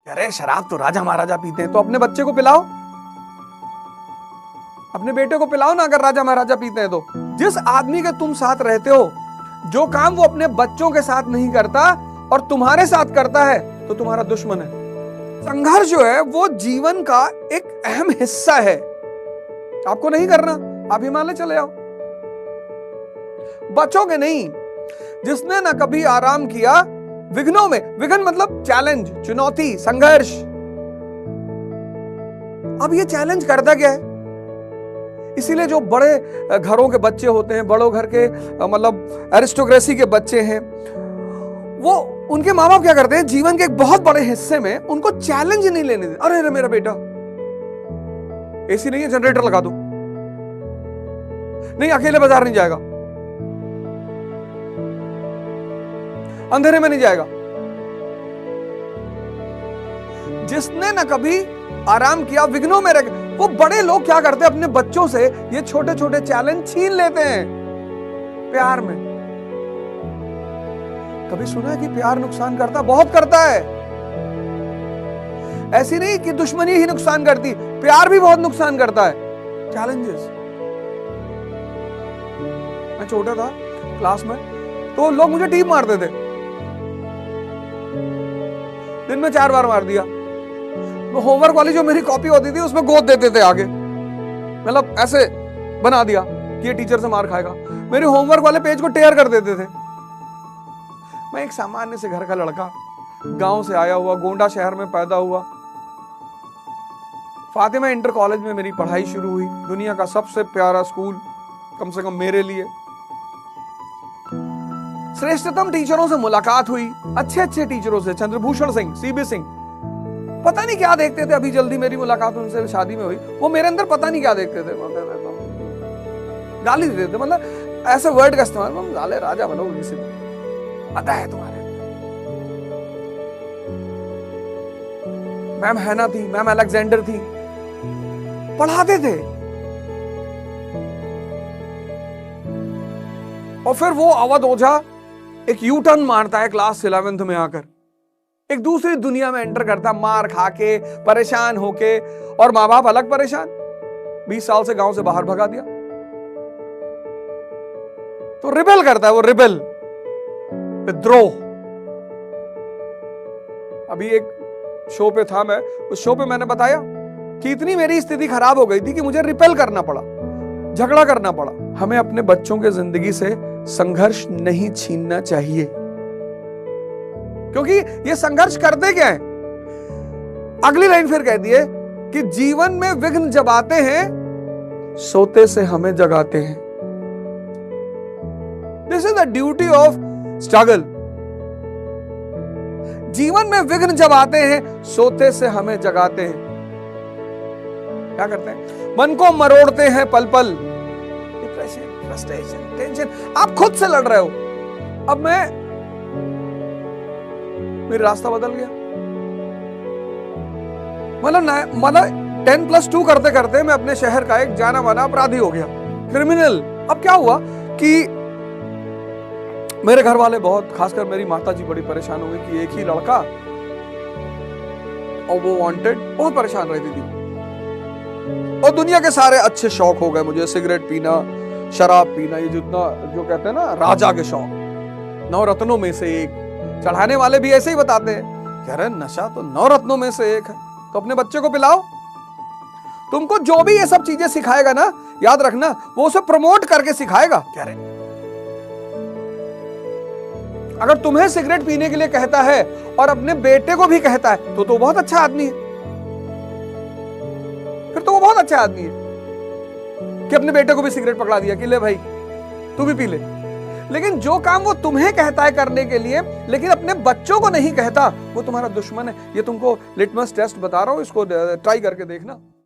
अरे शराब तो राजा महाराजा पीते हैं, तो अपने बच्चे को पिलाओ, अपने बेटे को पिलाओ ना, अगर राजा महाराजा पीते हैं तो। जिस आदमी के तुम साथ रहते हो, जो काम वो अपने बच्चों के साथ नहीं करता और तुम्हारे साथ करता है, तो तुम्हारा दुश्मन है। संघर्ष जो है वो जीवन का एक अहम हिस्सा है। आपको नहीं करना, आप हिमालय चले जाओ, बचोगे नहीं। जिसने ना कभी आराम किया विघ्नों में, विघ्न मतलब चैलेंज, चुनौती, संघर्ष। अब ये चैलेंज करता क्या है? इसीलिए जो बड़े घरों के बच्चे होते हैं, बड़ों घर के मतलब एरिस्टोक्रेसी के बच्चे हैं, वो उनके माँ बाप क्या करते हैं, जीवन के एक बहुत बड़े हिस्से में उनको चैलेंज नहीं लेने देते। अरे मेरा बेटा एसी नहीं है, जनरेटर लगा दो, नहीं अकेले बाजार नहीं जाएगा, अंधेरे में नहीं जाएगा। जिसने ना कभी आराम किया विघ्नों में रख, वो बड़े लोग क्या करते हैं, अपने बच्चों से ये छोटे छोटे चैलेंज छीन लेते हैं प्यार में। कभी सुना है कि प्यार नुकसान करता? बहुत करता है। ऐसी नहीं कि दुश्मनी ही नुकसान करती, प्यार भी बहुत नुकसान करता है। चैलेंजेस। मैं छोटा था क्लास में, तो लोग मुझे टीप मारते थे, दिन में 4 बार मार दिया। तो होमवर्क वाली जो मेरी कॉपी होती थी उसमें गोद देते थे आगे, मतलब ऐसे बना दिया कि ये टीचर से मार खाएगा। मेरे होमवर्क वाले पेज को टेयर कर देते थे। मैं एक सामान्य से घर का लड़का, गांव से आया हुआ, गोंडा शहर में पैदा हुआ। फातिमा इंटर कॉलेज में मेरी पढ़ाई शुरू हुई, दुनिया का सबसे प्यारा स्कूल, कम से कम मेरे लिए। श्रेष्ठतम टीचरों से मुलाकात हुई, अच्छे अच्छे टीचरों से, चंद्रभूषण सिंह, सीबी सिंह। पता नहीं क्या देखते थे, अभी जल्दी मेरी मुलाकात उनसे शादी में हुई, वो मेरे अंदर पता नहीं क्या देखते थे, गाली देते थे, मतलब ऐसे वर्ड का इस्तेमाल, हम गाले राजा बनोगे किसी में, पता है तुम्हारे। मैम हैना थी, मैम अलेक्जेंडर थी, पढ़ाते थे। और फिर वो अवध ओझा एक यू टर्न मारता है क्लास 11th में आकर, एक दूसरी दुनिया में एंटर करता, मार खा के, परेशान होके, और माँ बाप अलग परेशान, 20 साल से गांव से बाहर भगा दिया। तो रिबेल करता है वो, रिबेल, विद्रोह। अभी एक शो पे था मैं, उस शो पे मैंने बताया कि इतनी मेरी स्थिति खराब हो गई थी कि मुझे रिपेल करना पड़ा, झगड़ा करना पड़ा। हमें अपने बच्चों के जिंदगी से संघर्ष नहीं छीनना चाहिए, क्योंकि ये संघर्ष करते क्या है? अगली लाइन फिर कह दिए कि जीवन में विघ्न जब आते हैं, सोते से हमें जगाते हैं। This is the duty of struggle. जीवन में विघ्न जब आते हैं, सोते से हमें जगाते हैं। क्या करते हैं? मन को मरोड़ते हैं पल पल, डिप्रेशन, फ्रस्ट्रेशन, टेंशन, आप खुद से लड़ रहे हो। अब मेरा रास्ता बदल गया, मतलब 10+2 करते करते मैं अपने शहर का एक जाना माना अपराधी हो गया, क्रिमिनल। अब क्या हुआ कि मेरे घर वाले बहुत, खासकर मेरी माता जी बड़ी परेशान हो गई कि एक ही लड़का, और वो वांटेड, बहुत परेशान रहती थी। और दुनिया के सारे अच्छे शौक हो गए मुझे, सिगरेट पीना, शराब पीना, ये जितना जो कहते हैं ना राजा के शौक, 9 रत्नों में से एक। चढ़ाने वाले भी ऐसे ही बताते हैं, कह रहे नशा तो 9 रत्नों में से एक है। तो अपने बच्चे को पिलाओ। तुमको जो भी ये सब चीजें सिखाएगा ना, याद रखना वो उसे प्रमोट करके सिखाएगा। कह रहे अगर तुम्हें सिगरेट पीने के लिए कहता है और अपने बेटे को भी कहता है, तो बहुत अच्छा आदमी है। फिर तो वो बहुत अच्छा आदमी है कि अपने बेटे को भी सिगरेट पकड़ा दिया कि ले भाई तू भी पी ले। लेकिन जो काम वो तुम्हें कहता है करने के लिए, लेकिन अपने बच्चों को नहीं कहता, वो तुम्हारा दुश्मन है। ये तुमको लिटमस टेस्ट बता रहा हूं, इसको ट्राई करके देखना।